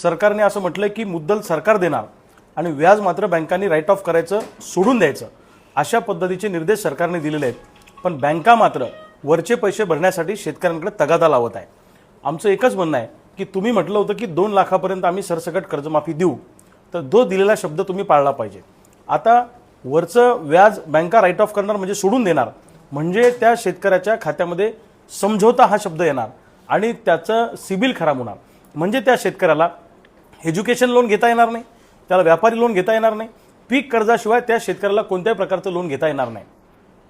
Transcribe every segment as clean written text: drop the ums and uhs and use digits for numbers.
सरकारने असं म्हटलंय की मुद्दल सरकार देणार आणि व्याज मात्र बँकांनी राईट ऑफ करायचं सोडून द्यायचं, अशा पद्धतीचे निर्देश सरकारने दिलेले आहेत। पण बँका मात्र वरचे पैसे भरण्यासाठी शेतकऱ्यांकडे तगादा लावत आहे। आमचं एकच म्हणणं आहे की तुम्ही म्हटलं होतं की 2 लाखापर्यंत आम्ही सरसकट कर्जमाफी देऊ, तर जो दिलेला शब्द तुम्ही पाळला पाहिजे। आता वरचं व्याज बँका राईट ऑफ करणार म्हणजे सोडून देणार, म्हणजे त्या शेतकऱ्याच्या खात्यामध्ये समझोता हा शब्द येणार आणि त्याचं सिबिल खराब होणार, म्हणजे त्या शेतकऱ्याला एज्युकेशन लोन घेता येणार नाही, त्याला व्यापारी लोन घेता येणार नाही, पीक कर्जाशिवाय त्या शेतकऱ्याला कोणत्याही प्रकारचं लोन घेता येणार नाही।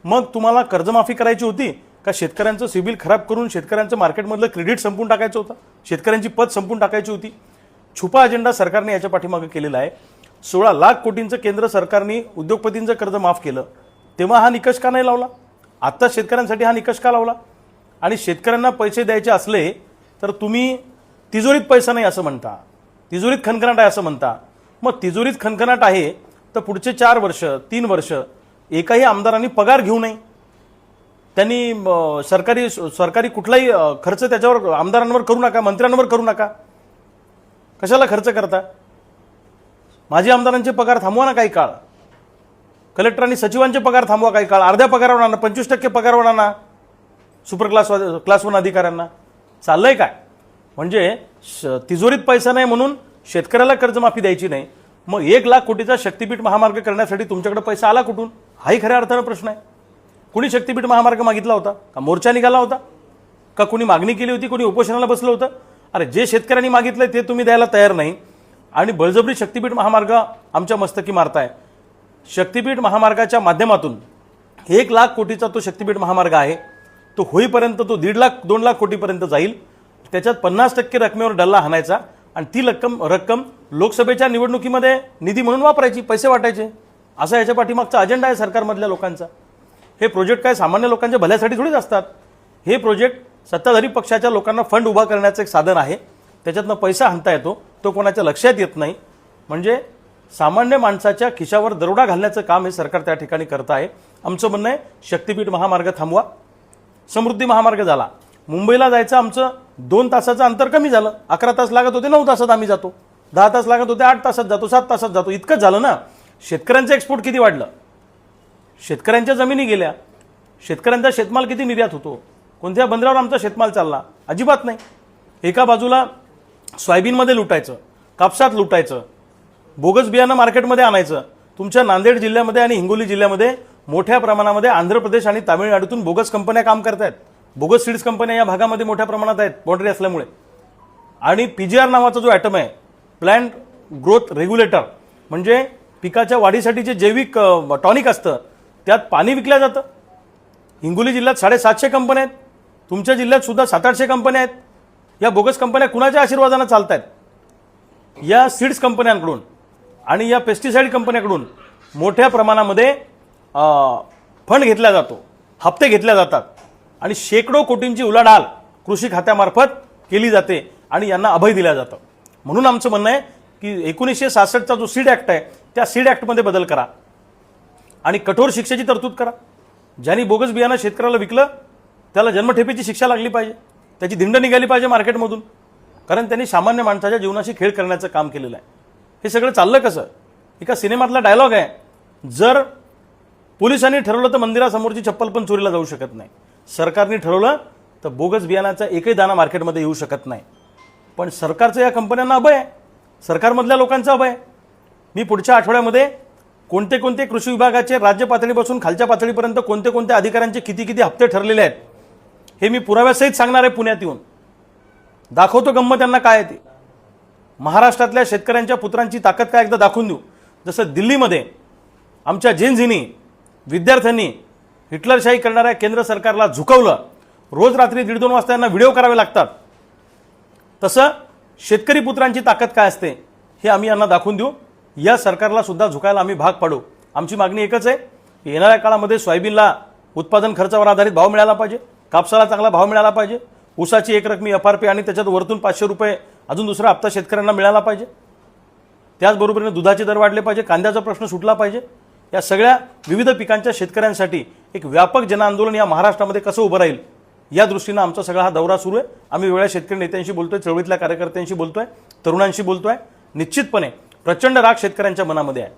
मग तुम्हाला कर्जमाफी करायची होती का शेतकऱ्यांचं सिबिल खराब करून शेतकऱ्यांचं मार्केटमधलं क्रेडिट संपून टाकायचं होतं, शेतकऱ्यांची पत संपून टाकायची होती? छुपा अजेंडा सरकारने याच्या पाठीमागे केलेला आहे। 16 लाख कोटींचं केंद्र सरकारने उद्योगपतींचं कर्ज माफ केलं, तेव्हा हा निकष का नाही लावला? आता शेतकऱ्यांसाठी हा निकष का लावला? आणि शेतकऱ्यांना पैसे द्यायचे असले तर तुम्ही तिजोरीत पैसा नाही असं म्हणता, तिजोरीत खणखणाट आहे असं म्हणता। मग तिजोरीत खणखणाट आहे तर पुढचे 4 वर्ष 3 वर्ष एकाही आमदारांनी पगार घेऊ नये, त्यांनी सरकारी कुठलाही खर्च त्याच्यावर आमदारांवर करू नका, मंत्र्यांवर करू नका। कशाला खर्च करता? माजी आमदारांचे पगार थांबवा ना काही काळ, कलेक्टर आणि सचिवांचे पगार थांबवा काही काळ, अर्ध्या पगारावर आणा, 25% पगारावर आणा सुपर क्लास 1 अधिकाऱ्यांना। चाललंय काय? म्हणजे तिजोरीत पैसा नाही म्हणून शेतकऱ्याला कर्जमाफी द्यायची नाही, मग 1 लाख कोटीचा शक्तीपीठ महामार्ग करण्यासाठी तुमच्याकडे पैसा आला कुठून? हाही खऱ्या अर्थानं प्रश्न आहे। कुणी शक्तीपीठ महामार्ग मागितला होता का? मोर्चा निघाला होता का? कुणी मागणी केली होती? कुणी उपोषणाला बसलं होतं? अरे जे शेतकऱ्यांनी मागितलंय ते तुम्ही द्यायला तयार नाही आणि बळजबरी शक्तीपीठ महामार्ग आमच्या मस्तकी मारताय। शक्तीपीठ महामार्गाच्या माध्यमातून 1 लाख कोटीचा तो शक्तीपीठ महामार्ग आहे, तो होईपर्यंत तो 1.5 लाख 2 लाख कोटीपर्यंत जाईल, त्याच्यात 50% रकमेवर डल्ला हाणायचा आणि ती रक्कम लोकसभेच्या निवडणुकीमध्ये निधी म्हणून वापरायची, पैसे वाटायचे, असा याच्या पाठीमागचा अजेंडा आहे सरकारमधल्या लोकांचा। हे प्रोजेक्ट काय सामान्य लोकांच्या भल्यासाठी थोडीच असतात, हे प्रोजेक्ट सत्ताधारी पक्षाच्या लोकांना फंड उभा करण्याचं एक साधन आहे, त्याच्यातनं पैसा हाणता येतो, तो कोणाच्या लक्षात येत नाही। म्हणजे सामान्य माणसाच्या खिशावर दरोडा घालण्याचं काम हे सरकार त्या ठिकाणी करत आहे। आमचं म्हणणं आहे शक्तीपीठ महामार्ग थांबवा, समृद्धी महामार्ग झाला, मुंबईला जायचं आमचं 2 तासाचं अंतर कमी झालं, 11 तास लागत होते 9 तासात आम्ही जातो, 10 तास लागत होते 8 तासात जातो, 7 तासात जातो, इतकंच झालं ना। शेतकऱ्यांचं एक्सपोर्ट किती वाढलं, शेतकऱ्यांच्या जमिनी गेल्या, शेतकऱ्यांचा शेतमाल किती निर्यात होतो, कोणत्या बंदरावर आमचा शेतमाल चालला? अजिबात नाही। एका बाजूला सोयाबीनमध्ये लुटायचं, कापसात लुटायचं, बोगस बियाणं मार्केटमध्ये आणायचं। तुमच्या नांदेड जिल्ह्यामध्ये आणि हिंगोली जिल्ह्यामध्ये मोठ्या प्रमाणामध्ये आंध्र प्रदेश आणि तामिळनाडूतून बोगस कंपन्या काम करतायत, बोगस सीड्स कंपन्या या भागामध्ये मोठ्या प्रमाणात आहेत बाउंड्री असल्यामुळे। आणि PGR नावाचा जो ॲटम आहे, प्लांट ग्रोथ रेग्युलेटर, म्हणजे पिकाच्या वाढीसाठी जे जैविक टॉनिक असतं त्यात पाणी विकलं जातं। हिंगोली जिल्ह्यात 750 कंपन्या आहेत, तुमच्या जिल्ह्यात सुद्धा 700-800 कंपन्या आहेत। या बोगस कंपन्या कुणाच्या आशीर्वादाने चालत आहेत? या सीड्स कंपन्यांकडून आणि या पेस्टिसाइड कंपन्यांकडून मोठ्या प्रमाणामध्ये फंड घेतला जातो, हप्ते घेतले जातात आणि शेकडो कोटींची उलाढाल कृषी खात्यामार्फत केली जाते आणि यांना अभय दिला जातं। म्हणून आमचं म्हणणं आहे की 1966चा जो सीड ॲक्ट आहे त्या सीड ॲक्टमध्ये बदल करा आणि कठोर शिक्षेची तरतूद करा। ज्यांनी बोगस बियाणं शेतकऱ्याला विकलं त्याला जन्मठेपेची शिक्षा लागली पाहिजे, त्याची धिंड निघाली पाहिजे मार्केटमधून, कारण त्यांनी सामान्य माणसाच्या जीवनाशी खेळ करण्याचं काम केलेलं आहे। हे सगळं चाललं कसं? एका सिनेमातला डायलॉग आहे, जर पोलिसांनी ठरवलं तर मंदिरासमोरची चप्पल पण चोरीला जाऊ शकत नाही, सरकारने ठरवलं तर बोगस बियाणाचा एकही दाना मार्केटमध्ये येऊ शकत नाही। पण सरकारचं या कंपन्यांना अभय आहे, सरकारमधल्या लोकांचं अभय आहे। मी पुढच्या आठवड्यामध्ये कोणते कोणते कृषी विभागाचे राज्य पातळीपासून खालच्या पातळीपर्यंत कोणते कोणते अधिकाऱ्यांचे किती हप्ते ठरलेले आहेत हे मी पुराव्यासहित सांगणार आहे। पुण्यात येऊन दाखवतो गंमत त्यांना काय आहे ती। महाराष्ट्रातल्या शेतकऱ्यांच्या पुत्रांची ताकद काय एकदा दाखवून देऊ। जसं दिल्लीमध्ये आमच्या जेनझीनी विद्यार्थ्यांनी हिटलरशाही करणाऱ्या केंद्र सरकारला झुकवलं, रोज रात्री 1:30-2 वाजता यांना व्हिडिओ करावे लागतात, तसं शेतकरी पुत्रांची ताकद काय असते हे आम्ही यांना दाखवून देऊ। या सरकारला सुद्धा झुकायला आम्ही भाग पाडू। आमची मागणी एकच आहे, येणाऱ्या काळामध्ये सोयाबीनला उत्पादन खर्चावर आधारित भाव मिळाला पाहिजे, कापसाला चांगला भाव मिळाला पाहिजे, ऊसाची एक रकमी FRP आणि त्याच्यात वरतून 500 रुपये अजून दुसरा हप्ता शेतकऱ्यांना मिळाला पाहिजे। त्याचबरोबरीने दुधाचे दर वाढले पाहिजे, कांद्याचा प्रश्न सुटला पाहिजे। या सगळ्या विविध पिकांच्या शेतकऱ्यांसाठी एक व्यापक जनआंदोलन या महाराष्ट्रामध्ये कसं उभं राहील या दृष्टीनं आमचा सगळा हा दौरा सुरू आहे. आम्ही वेगळ्या शेतकरी नेत्यांशी बोलतोय, चळवळीतल्या कार्यकर्त्यांशी बोलतोय, तरुणांशी बोलतोय. निश्चितपणे प्रचंड राग शेतकऱ्यांच्या मनामध्ये आहे.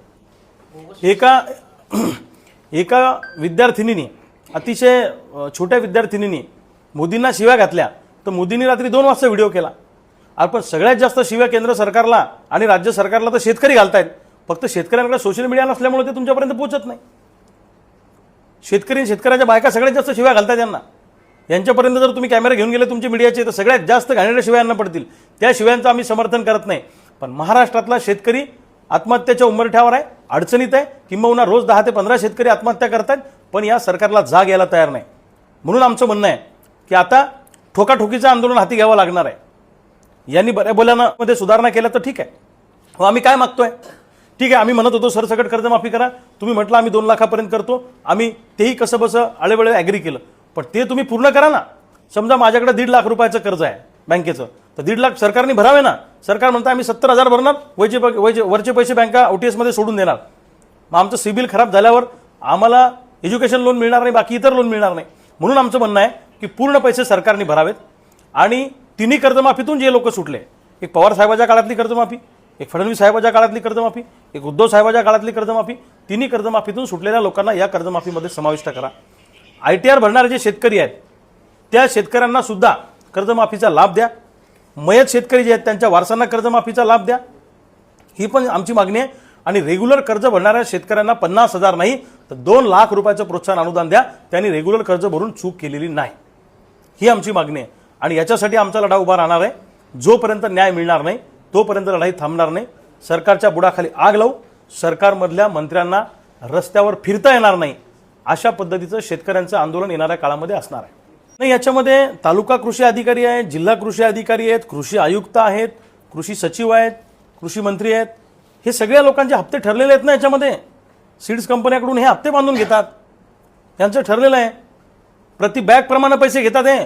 एका विद्यार्थिनीने, अतिशय छोट्या विद्यार्थिनीने मोदींना शिव्या घातल्या, तर मोदींनी रात्री 2 वाजता व्हिडिओ केला. आपण सगळ्यात जास्त शिव्या केंद्र सरकारला आणि राज्य सरकारला तर शेतकरी घालतायत. फक्त शेतकऱ्यांकडे सोशल मीडिया नसल्यामुळे ते तुमच्यापर्यंत पोहोचत नाही. शेतकऱ्याच्या बायका सगळ्यात जास्त शिव्या घालतात यांना. यांच्यापर्यंत जर तुम्ही कॅमेरा घेऊन गेले तुमचे मीडियाचे, तर सगळ्यात जास्त घाणेरड्या शिव्या यांना पडतील. त्या शिव्यांचं आम्ही समर्थन करत नाही. पण महाराष्ट्रातला शेतकरी आत्महत्याच्या उंबरठ्यावर आहे, अडचणीत आहे. किंबहुना रोज 10 ते 15 शेतकरी आत्महत्या करतात, पण या सरकारला जाग यायला तयार नाही. म्हणून आमचं म्हणणं आहे की आता ठोकाठोकीचं आंदोलन हाती घ्यावं लागणार आहे. यांनी बऱ्या बोलांमध्ये सुधारणा केल्या तर ठीक आहे. हो, आम्ही काय मागतोय? ठीक आहे, आम्ही म्हणत होतो सरसकट कर्जमाफी करा. तुम्ही म्हटलं आम्ही 2 लाखापर्यंत करतो. आम्ही तेही कसं बसं आळेबळे ॲग्री केलं. पण ते तुम्ही पूर्ण करा ना. समजा माझ्याकडे 1.5 लाख रुपयाचं कर्ज आहे बँकेचं, तर 1.5 लाख सरकारने भरावे ना. सरकार म्हणतं आम्ही 70,000 भरणार, वरचे पैसे बँका OTS मध्ये सोडून देणार. मग आमचं सिबिल खराब झाल्यावर आम्हाला एज्युकेशन लोन मिळणार नाही, बाकी इतर लोन मिळणार नाही. म्हणून आमचं म्हणणं आहे की पूर्ण पैसे सरकारने भरावेत. आणि तिन्ही कर्जमाफीतून जे लोक सुटले, एक पवार साहेबाच्या काळातली कर्जमाफी, एक फडणवीस साहेबाच्या काळातली कर्जमाफी, एक उद्धव साहेबाच्या काळातली कर्जमाफी, तिन्ही कर्जमाफीतून सुटलेल्या लोकांना या कर्जमाफीमध्ये समाविष्ट करा. ITR भरणारे जे शेतकरी आहेत त्या शेतकऱ्यांना सुद्धा कर्जमाफीचा लाभ द्या. मयत शेतकरी जे आहेत त्यांच्या वारसांना कर्जमाफीचा लाभ द्या. ही पण आमची मागणी आहे. आणि रेग्युलर कर्ज भरणाऱ्या शेतकऱ्यांना 50,000 नाही तर 2 लाख रुपयाचं प्रोत्साहन अनुदान द्या. त्यांनी रेग्युलर कर्ज भरून चूक केलेली नाही, ही आमची मागणी आहे. आणि याच्यासाठी आमचा लढा उभा राहणार आहे. जोपर्यंत न्याय मिळणार नाही तोपर्यंत लढाई थांबणार नाही. सरकारच्या बुडाखाली आग लावू, सरकारमधल्या मंत्र्यांना रस्त्यावर फिरता येणार नाही, अशा पद्धतीचं शेतकऱ्यांचं आंदोलन येणाऱ्या काळामध्ये असणार आहे. नाही, याच्यामध्ये तालुका कृषी अधिकारी आहेत, जिल्हा कृषी अधिकारी आहेत, कृषी आयुक्त आहेत, कृषी सचिव आहेत, कृषी मंत्री आहेत. हे सगळ्या लोकांचे हप्ते ठरलेले आहेत ना. याच्यामध्ये सीड्स कंपन्याकडून हे हप्ते बांधून घेतात. यांचं ठरलेलं आहे. प्रति बॅग प्रमाणे पैसे घेतात. हे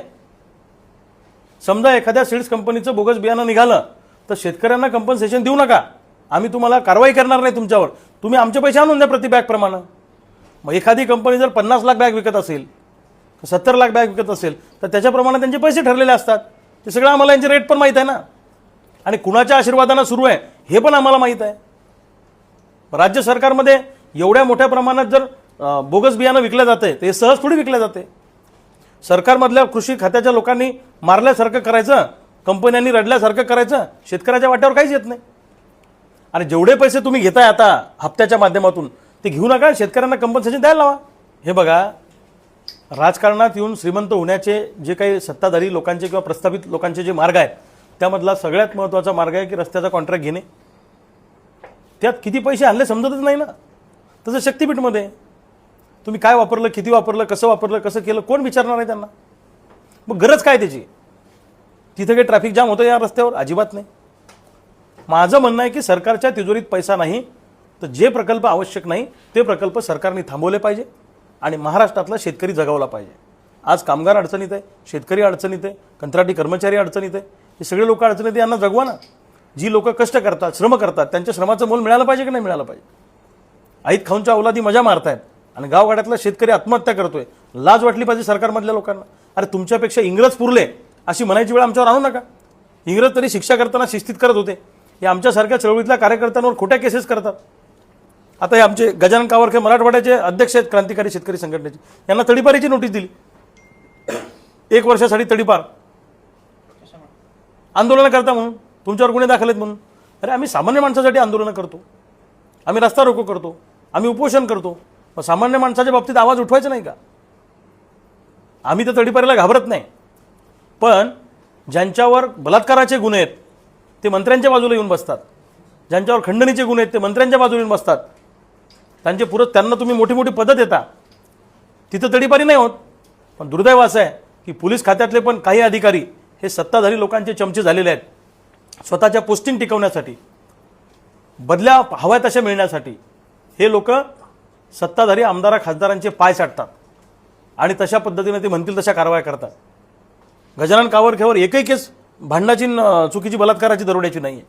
समजा एखाद्या सीड्स कंपनीचं बोगस बियाणं निघालं तर शेतकऱ्यांना कंपन्सेशन देऊ नका, आम्ही तुम्हाला कारवाई करणार नाही तुमच्यावर, तुम्ही आमचे पैसे आणून द्या प्रति बॅग प्रमाणे. मग एखादी कंपनी जर 50 लाख बॅग विकत असेल, 70 लाख बॅग विकत असेल, तर त्याच्याप्रमाणे त्यांचे पैसे ठरलेले असतात. ते सगळं आम्हाला यांचे रेट पण माहीत आहे ना. आणि कुणाच्या आशीर्वादानं सुरू आहे हे पण आम्हाला माहीत आहे. राज्य सरकारमध्ये एवढ्या मोठ्या प्रमाणात जर बोगस बियाणं विकलं जाते ते सहज थोडी विकलं जाते. सरकारमधल्या कृषी खात्याच्या लोकांनी मारल्यासारखं करायचं, कंपन्यांनी रडल्यासारखं करायचं, शेतकऱ्याच्या वाट्यावर काहीच येत नाही. आणि जेवढे पैसे तुम्ही घेताय आता हप्त्याच्या माध्यमातून ते घेऊ नका, शेतकऱ्यांना कंपन्सेशन द्यायला लावा. हे बघा, राजकारणात येऊन श्रीमंत होण्याचे जे काही सत्ताधारी लोकांचे किंवा प्रस्थापित लोकांचे जे मार्ग आहेत त्यामधला सगळ्यात महत्त्वाचा मार्ग आहे की रस्त्याचा कॉन्ट्रॅक्ट घेणे. त्यात किती पैसे आणले समजतच नाही ना. तसं शक्तीपीठमध्ये तुम्ही काय वापरलं, किती वापरलं, कसं केलं, कोण विचारणार आहे त्यांना? मग गरज काय त्याची? तिथे काही ट्रॅफिक जाम होतं या रस्त्यावर? अजिबात नाही. माझं म्हणणं आहे की सरकारच्या तिजोरीत पैसा नाही तर जे प्रकल्प आवश्यक नाही ते प्रकल्प सरकारने थांबवले पाहिजे आणि महाराष्ट्रातला शेतकरी जगवला पाहिजे. आज कामगार अडचणीत आहे, शेतकरी अडचणीत आहे, कंत्राटी कर्मचारी अडचणीत आहे. हे सगळे लोक अडचणीत यांना जगवा ना. जी लोक कष्ट करतात, श्रम करतात, त्यांच्या श्रमाचं मोल मिळालं पाहिजे की नाही मिळालं पाहिजे? आईत खाऊनच्या औलादी मजा मारतायत आणि गावगाड्यातला शेतकरी आत्महत्या करतोय. लाज वाटली पाहिजे सरकारमधल्या लोकांना. अरे तुमच्यापेक्षा इंग्रज पुरले अशी म्हणायची वेळ आमच्यावर आणू नका. इंग्रज तरी शिक्षा करताना शिस्तीत करत होते, हे आमच्यासारख्या चळवळीतल्या कार्यकर्त्यांवर खोट्या केसेस करतात. आता हे आमचे गजानन कावरखे मराठवाड्याचे अध्यक्ष आहेत क्रांतिकारी शेतकरी संघटनेचे, यांना तडीपारीची नोटीस दिली. 1 वर्षासाठी तडीपार, आंदोलनं करता म्हणून, तुमच्यावर गुन्हे दाखल आहेत म्हणून. अरे आम्ही सामान्य माणसासाठी आंदोलनं करतो, आम्ही रस्ता रोको करतो, आम्ही उपोषण करतो. मग सामान्य माणसाच्या बाबतीत आवाज उठवायचा नाही का? आम्ही तर तडीपारीला घाबरत नाही. पण ज्यांच्यावर बलात्काराचे गुन्हे आहेत ते मंत्र्यांच्या बाजूला येऊन बसतात, ज्यांच्यावर खंडणीचे गुन्हे आहेत ते मंत्र्यांच्या बाजूला येऊन बसतात. त्यांना तुम्ही मोठी मोठी पदं देता, तिथं तडीपारी नाही होत. पण दुर्दैव असं आहे की पोलीस खात्यातले पण काही अधिकारी हे सत्ताधारी लोकांचे चमचे झालेले आहेत. स्वतःच्या पोस्टिंग टिकवण्यासाठी, बदल्या हव्या तशा मिळण्यासाठी हे लोक सत्ताधारी आमदार खासदारांचे पाय चाटतात आणि तशा पद्धतीने ते म्हणतील तशा कारवाया करतात. गजानन कावरखेवर एकही केस भांडणाची, चुकीची, बलात्काराची, दरोड्याची नाही आहे.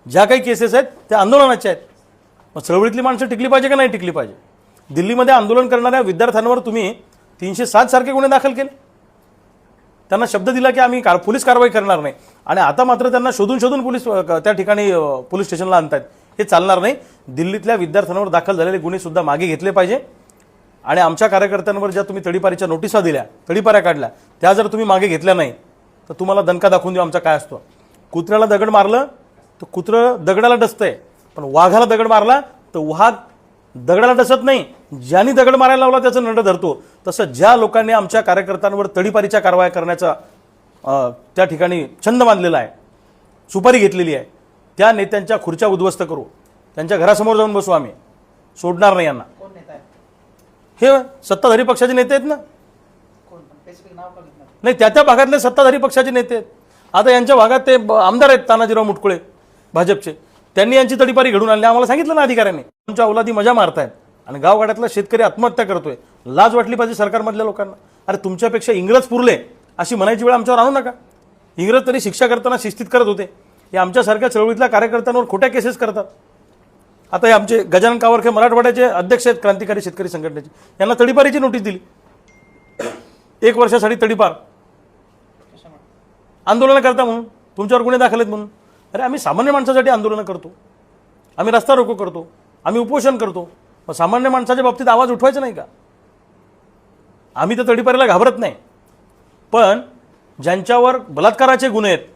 ज्या काही केसेस आहेत त्या आंदोलनाच्या आहेत. मग चळवळीतली माणसं टिकली पाहिजे का नाही टिकली पाहिजे? दिल्लीमध्ये आंदोलन करणाऱ्या विद्यार्थ्यांवर तुम्ही 307 सारखे गुन्हे दाखल केले. त्यांना शब्द दिला की आम्ही पोलीस कारवाई करणार नाही आणि आता मात्र त्यांना शोधून शोधून पोलीस त्या ठिकाणी पोलीस स्टेशनला आणतात. हे चालणार नाही. दिल्लीतल्या विद्यार्थ्यांवर दाखल झालेले गुन्हे सुद्धा मागे घेतले पाहिजे आणि आमच्या कार्यकर्त्यांवर ज्या तुम्ही तडीपारीच्या नोटिसा दिल्या, तडीपाऱ्या काढल्या, त्या जर तुम्ही मागे घेतल्या नाही तर तुम्हाला दणका दाखवून देऊ आमचा काय असतो. कुत्र्याला दगड मारलं तर कुत्रं दगडाला डसतंय, पण वाघाला दगड मारला तर वाघ दगडाला डसत नाही. ज्यांनी दगड मारायला लावला त्याचं नंड धरतो. तसं ज्या लोकांनी आमच्या कार्यकर्त्यांवर तडीपारीच्या कारवाया करण्याचा त्या ठिकाणी छंद बांधलेला आहे, सुपारी घेतलेली आहे, त्या नेत्यांच्या खुर्च्या उद्ध्वस्त करू, त्यांच्या घरासमोर जाऊन बसू. आम्ही सोडणार नाही यांना. हे सत्ताधारी पक्षाचे नेते आहेत ना, नाही त्या भागातले सत्ताधारी पक्षाचे नेते आहेत. आता यांच्या भागात ते आमदार आहेत तानाजीराव मुटकुळे भाजपचे, त्यांनी यांची तडीपारी घडून आणली. आम्हाला सांगितलं ना अधिकाऱ्यांनी, तुमच्या औलादी मजा मारतायत आणि गावगाड्यातला शेतकरी आत्महत्या करतोय. लाज वाटली पाहिजे सरकारमधल्या लोकांना. अरे तुमच्यापेक्षा इंग्रज पुरले अशी म्हणायची वेळ आमच्यावर आणू नका. इंग्रज तरी शिक्षा करताना शिस्तीत करत होते, हे आमच्यासारख्या चळवळीतल्या कार्यकर्त्यांवर खोट्या केसेस करतात. आता हे आमचे गजानन कावरखे मराठवाड्याचे अध्यक्ष आहेत क्रांतिकारी शेतकरी संघटनेचे, यांना तडीपारीची नोटीस दिली. 1 वर्षासाठी तडीपार, आंदोलन करता म्हणून, तुमच्यावर गुन्हे दाखल आहेत म्हणून. अरे आम्ही सामान्य माणसासाठी आंदोलनं करतो, आम्ही रस्ता रोको करतो, आम्ही उपोषण करतो. मग सामान्य माणसाच्या बाबतीत आवाज उठवायचा नाही का? आम्ही तर तडीपारीला घाबरत नाही, पण ज्यांच्यावर बलात्काराचे गुन्हे आहेत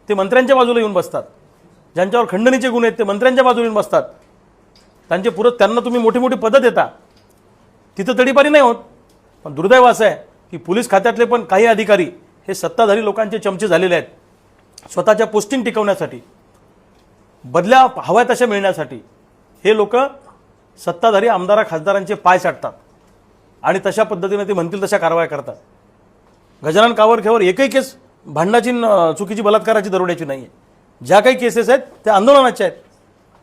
ते मंत्र्यांच्या बाजूला येऊन बसतात, ज्यांच्यावर खंडणीचे गुन्हे आहेत ते मंत्र्यांच्या बाजूला येऊन बसतात. त्यांना तुम्ही मोठी मोठी पदं देता, तिथं तडीपारी नाही होत. पण दुर्दैव असं आहे की पोलीस खात्यातले पण काही अधिकारी हे सत्ताधारी लोकांचे चमचे झालेले आहेत. स्वतःच्या पोस्टिंग टिकवण्यासाठी, बदल्या हव्या तशा मिळण्यासाठी हे लोक सत्ताधारी आमदार खासदारांचे पाय चाटतात आणि तशा पद्धतीने ते म्हणतील तशा कारवाया करतात. गजानन कावरखेवर एकही केस भांडणाची, चुकीची, बलात्काराची, दरोड्याची नाही आहे. ज्या काही केसेस आहेत त्या आंदोलनाच्या आहेत.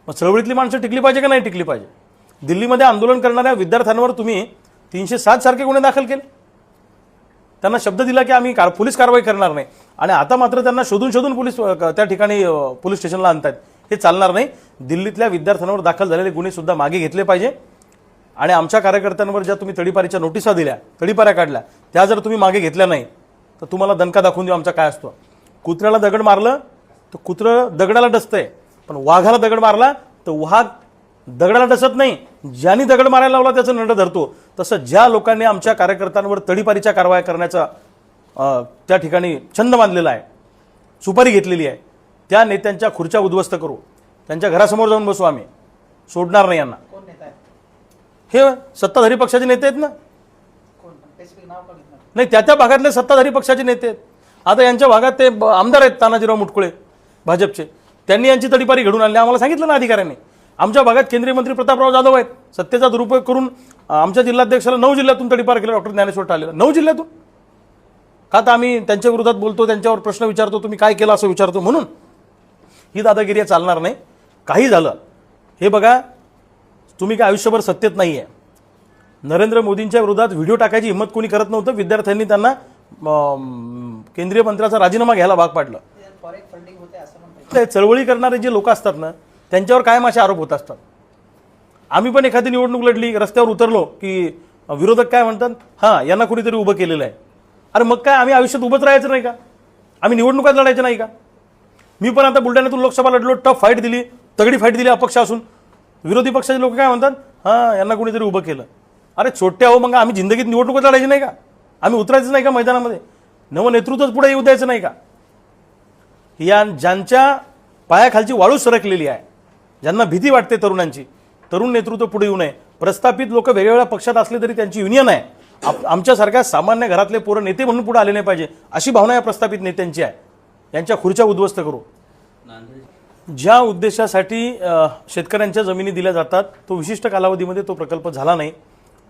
मग चळवळीतली माणसं टिकली पाहिजे का नाही टिकली पाहिजे? दिल्लीमध्ये आंदोलन करणाऱ्या विद्यार्थ्यांवर तुम्ही 307 सारखे गुन्हे दाखल केले, त्यांना शब्द दिला की आम्ही पोलीस कारवाई करणार नाही आणि आता मात्र त्यांना शोधून शोधून पोलीस त्या ठिकाणी पोलीस स्टेशनला आणतात. हे चालणार नाही. दिल्लीतल्या विद्यार्थ्यांवर दाखल झालेले गुन्हे सुद्धा मागे घेतले पाहिजे आणि आमच्या कार्यकर्त्यांवर ज्या तुम्ही तडीपारीच्या नोटिसा दिल्या, तडीपाऱ्या काढल्या, त्या जर तुम्ही मागे घेतल्या नाही तर तुम्हाला दणका दाखवून देऊ आमचा काय असतो. कुत्र्याला दगड मारलं तर कुत्रं दगडाला डसतंय, पण वाघाला दगड मारला तर वाघ दगडाला डसत नाही. ज्यांनी दगड मारायला लावला त्याचं नंड धरतो. तसं ज्या लोकांनी आमच्या कार्यकर्त्यांवर तडीपारीच्या कारवाया करण्याचा त्या ठिकाणी छंद बांधलेला आहे, सुपारी घेतलेली आहे, त्या नेत्यांच्या खुर्च्या उद्ध्वस्त करू, त्यांच्या घरासमोर जाऊन बसू. आम्ही सोडणार नाही यांना. हे सत्ताधारी पक्षाचे नेते आहेत ना, नाही त्या भागातले सत्ताधारी पक्षाचे नेते आहेत. आता यांच्या भागात ते आमदार आहेत तानाजीराव मुटकुळे भाजपचे, त्यांनी यांची तडीपारी घडून आणली. आम्हाला सांगितलं ना अधिकाऱ्यांनी. आमच्या भागात केंद्रीय मंत्री प्रतापराव जाधव आहेत, सत्तेचा दुरुपयोग करून आमच्या जिल्हाध्यक्षाला 9 जिल्ह्यातून तडीपार केलं. डॉक्टर ज्ञानेश्वर टाळेला 9 जिल्ह्यातून का? तर आम्ही त्यांच्या विरोधात बोलतो, त्यांच्यावर प्रश्न विचारतो, तुम्ही काय केलं असं विचारतो म्हणून. ही दादागिरी चालणार नाही. काही झालं हे बघा, तुम्ही काय आयुष्यभर सत्तेत नाही आहे. नरेंद्र मोदींच्या विरोधात व्हिडिओ टाकायची हिंमत कोणी करत नव्हतं. विद्यार्थ्यांनी त्यांना केंद्रीय मंत्र्याचा राजीनामा घ्यायला भाग पाडलं. चळवळी करणारे जे लोक असतात ना, त्यांच्यावर कायम असे आरोप होत असतात. आम्ही पण एखादी निवडणूक लढली, रस्त्यावर उतरलो की विरोधक काय म्हणतात, हां यांना कुणीतरी उभं केलेलं आहे. अरे मग काय, आम्ही आयुष्यात उभंच राहायचं नाही का? आम्ही निवडणुकात लढायचं नाही का? मी पण आता बुलढाण्यातून लोकसभा लढलो, टफ फाईट दिली, तगडी फाईट दिली अपक्ष असून. विरोधी पक्षाचे लोक काय म्हणतात, हां यांना कुणीतरी उभं केलं. अरे छोट्या हो, मग आम्ही जिंदगीत निवडणुकात लढायची नाही का? आम्ही उतरायचं नाही का मैदानामध्ये? नवनेतृत्वच पुढे येऊ द्यायचं नाही का? या ज्यांच्या पायाखालची वाळू सरकलेली आहे, ज्यांना भीती वाटते तरुणांची, तरुण नेतृत्व पुढे येऊ नये. प्रस्थापित लोक वेगवेगळ्या पक्षात असले तरी त्यांची युनियन आहे. आमच्यासारख्या सामान्य घरातले पोरं नेते म्हणून पुढे आले नाही पाहिजे अशी भावना या प्रस्थापित नेत्यांची आहे. यांच्या खुर्च्या उद्ध्वस्त करू. ज्या उद्देशासाठी शेतकऱ्यांच्या जमिनी दिल्या जातात तो विशिष्ट कालावधीमध्ये तो प्रकल्प झाला नाही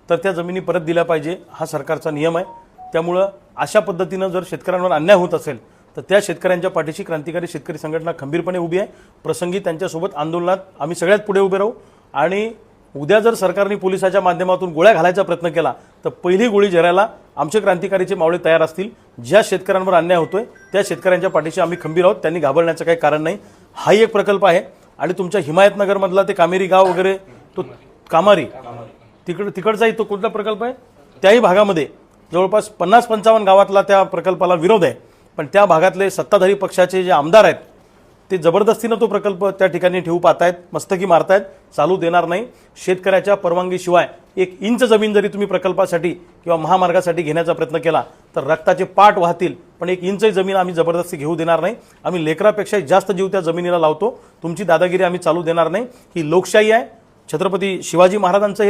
तर त्या जमिनी परत दिल्या पाहिजे, हा सरकारचा नियम आहे. त्यामुळं अशा पद्धतीनं जर शेतकऱ्यांवर अन्याय होत असेल तर त्या शेतकऱ्यांच्या पाठीशी क्रांतिकारी शेतकरी संघटना खंबीरपणे उभी आहे. प्रसंगी त्यांच्यासोबत आंदोलनात आम्ही सगळ्यात पुढे उभे राहू आणि उद्या जर सरकारने पोलिसाच्या माध्यमातून गोळ्या घालायचा प्रयत्न केला तर पहिली गोळी झेरायला आमचे क्रांतिकारीचे मावळे तयार असतील. ज्या शेतकऱ्यांवर अन्याय होतोय त्या शेतकऱ्यांच्या पाठीशी आम्ही खंबीर आहोत, त्यांनी घाबरण्याचं काही कारण नाही. हाही एक प्रकल्प आहे आणि तुमच्या हिमायतनगरमधला ते कामेरी गाव वगैरे, तो कामारी तिकडचाही तो कोणता प्रकल्प आहे, त्याही भागामध्ये जवळपास 50-55 गावातला त्या प्रकल्पाला विरोध आहे, पण त्या भागातले सत्ताधारी पक्षाचे जे आमदार आहेत ते जबरदस्तीनं तो प्रकल्प त्या ठिकाणी ठेवू पाहतायत, मस्तकी मारतायत, चालू देणार नाही. शेतकऱ्याच्या परवानगीशिवाय 1 इंच जमीन जरी तुम्ही प्रकल्पासाठी किंवा महामार्गासाठी घेण्याचा प्रयत्न केला तर रक्ताचे पाट वाहतील, पण 1 इंच जमीन आम्ही जबरदस्ती घेऊ देणार नाही. आम्ही लेकरापेक्षाही जास्त जीव त्या जमिनीला लावतो. तुमची दादागिरी आम्ही चालू देणार नाही. ही लोकशाही आहे, छत्रपती शिवाजी महाराजांचं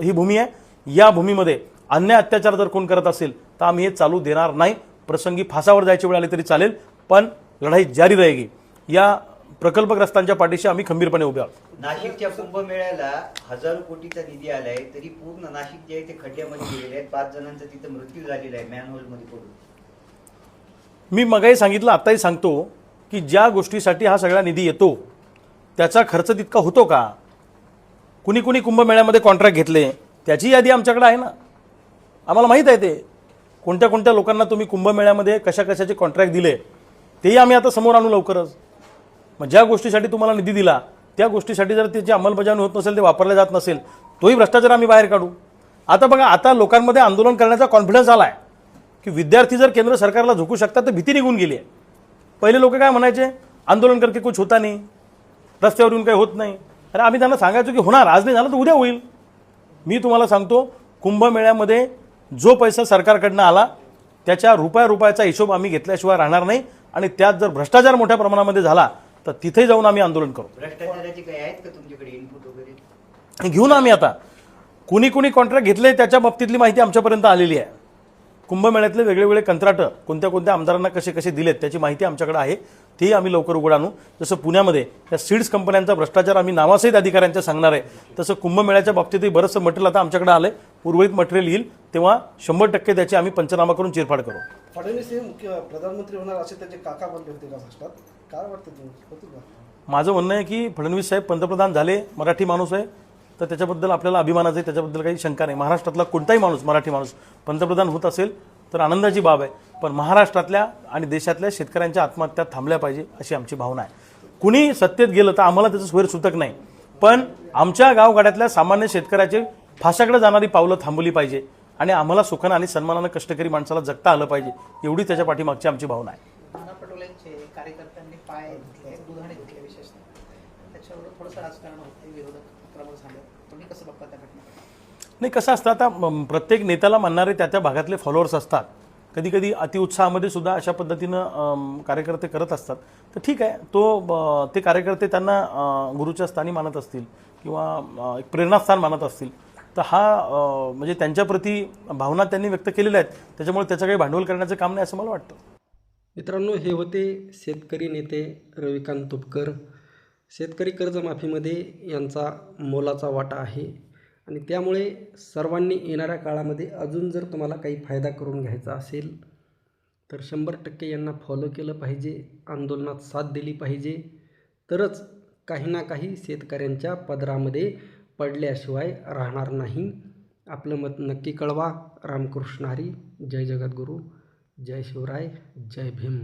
ही भूमी आहे. या भूमीमध्ये अन्याय अत्याचार जर कोण करत असेल तर आम्ही हे चालू देणार नाही. प्रसंगी फासावर जायची वेळ आली तरी चालेल, पण लढाई जारी रहेगी. या प्रकल्पग्रस्तांच्या पाठीशी आम्ही खंबीरपणे उभे आहोत. नाशिकच्या कुंभमेळ्याला हजारो कोटीचा निधी आलाय, तरी पूर्ण नाशिक जे आहे ते खड्ड्यामध्ये गेलेले आहेत. 5 जणांचा तिथे मृत्यू झालेला आहे मॅनहोलमध्ये पडून. मी मगाही सांगितलं, आताही सांगतो की ज्या गोष्टीसाठी हा सगळा निधी येतो त्याचा खर्च तितका होतो का? कुणी कुणी कुंभमेळ्यामध्ये कॉन्ट्रॅक्ट घेतले त्याची यादी आमच्याकडे आहे ना. आम्हाला माहीत आहे ते कोणत्या कोणत्या लोकांना तुम्ही कुंभमेळ्यामध्ये कशा कशाचे कॉन्ट्रॅक्ट दिले, तेही आम्ही आता समोर आणू लवकरच. मग ज्या गोष्टीसाठी तुम्हाला निधी दिला त्या गोष्टीसाठी जर त्याची अंमलबजावणी होत नसेल, ते वापरले जात नसेल, तोही भ्रष्टाचार आम्ही बाहेर काढू. आता बघा, आता लोकांमध्ये आंदोलन करण्याचा कॉन्फिडन्स आला आहे की विद्यार्थी जर केंद्र सरकारला झुकू शकतात तर भीती निघून गेली आहे. पहिले लोक काय म्हणायचे, आंदोलन करके कुछ होता नाही, रस्त्यावर येऊन काही होत नाही. अरे आम्ही त्यांना सांगायचो की होणार, आज नाही झालं तर उद्या होईल. मी तुम्हाला सांगतो, कुंभमेळ्यामध्ये जो पैसा सरकारकडनं आला त्याच्या रुपयाचा हिशोब आम्ही घेतल्याशिवाय राहणार नाही. आणि त्यात जर भ्रष्टाचार मोठ्या प्रमाणामध्ये झाला तर तिथे जाऊन आम्ही आंदोलन करू. भ्रष्टाचाराचे काही आहेत का तुमच्याकडे इनपुट वगैरे? घेऊन आम्ही आता कुणी कुणी कॉन्ट्रॅक्ट घेतले त्याच्या बाबतीतली माहिती आमच्यापर्यंत आलेली आहे. कुंभमेळ्यातले वेगवेगळे कंत्राटं कोणत्या कोणत्या आमदारांना कसे कसे दिलेत त्याची माहिती आमच्याकडे आहे. तेही आम्ही लवकर उघड आणू. जसं पुण्यामध्ये त्या सीड्स कंपन्यांचा भ्रष्टाचार आम्ही नावासहित अधिकाऱ्यांच्या सांगणार आहे, तसं कुंभमेळ्याच्या बाबतीतही बरंचसं मटेरियल आता आमच्याकडे आलं आहे. उर्वरित मटेरियल येईल तेव्हा 100% त्याची आम्ही पंचनामा करून चिरफाड करू. फडणवीस हे मुख्य प्रधानमंत्री होणार असे त्याचे काका बनले होते महाराष्ट्रात, काय वाटतं तुम्ही? माझं म्हणणं आहे की फडणवीस साहेब पंतप्रधान झाले, मराठी माणूस आहे तर त्याच्याबद्दल आपल्याला अभिमानाचं आहे, त्याच्याबद्दल काही शंका नाही. महाराष्ट्रातला कोणताही माणूस, मराठी माणूस पंतप्रधान होत असेल तर आनंदाची बाब आहे. पण महाराष्ट्रातल्या आणि देशातल्या शेतकऱ्यांच्या आत्महत्या थांबल्या पाहिजे अशी आमची भावना आहे. कुणी सत्तेत गेलं तर आम्हाला त्याचं स्वैरसूतक नाही, पण आमच्या गावगाड्यातल्या सामान्य शेतकऱ्याचे फाशाकडे जाणारी पावलं थांबवली पाहिजे आणि आम्हाला सुखानं आणि सन्मानानं कष्टकरी माणसाला जगता आलं पाहिजे, एवढी त्याच्या पाठीमागची आमची भावना आहे. नाना पटोलेंचे कार्यकर्त्यांनी पाय धुतले, दुधाणे धुतले विशेषतः, त्याच्यावर थोडंसं राजकारण होते, विरोधक प्रबळ झाले. तुम्ही कसं बघता त्या घटना? नाही, कसं असतं आता, प्रत्येक नेत्याला मानणारे त्या भागातले फॉलोअर्स असतात. कधी कधी अतिउत्साहामध्ये सुद्धा अशा पद्धतीनं कार्यकर्ते करत असतात. तर ठीक आहे, ते कार्यकर्ते त्यांना गुरुच्या स्थानी मानत असतील किंवा एक प्रेरणास्थान मानत असतील तर हा म्हणजे त्यांच्याप्रती भावना त्यांनी व्यक्त केलेल्या आहेत, त्याच्यामुळे त्याचं काही भांडवल करण्याचं काम नाही असं मला वाटतं. मित्रांनो, हे होते शेतकरी नेते रविकांत तुपकर. शेतकरी कर्जमाफीमध्ये यांचा मोलाचा वाटा आहे आणि त्यामुळे सर्वांनी येणाऱ्या काळामध्ये अजून जर तुम्हाला काही फायदा करून घ्यायचा असेल तर 100% यांना फॉलो केलं पाहिजे, आंदोलनात साथ दिली पाहिजे, तरच काही ना काही शेतकऱ्यांच्या पदरामध्ये पडल्याशिवाय राहणार नाही. आपलं मत नक्की कळवा. रामकृष्ण हरी. जय जगद्गुरू. जय शिवराय. जय भीम.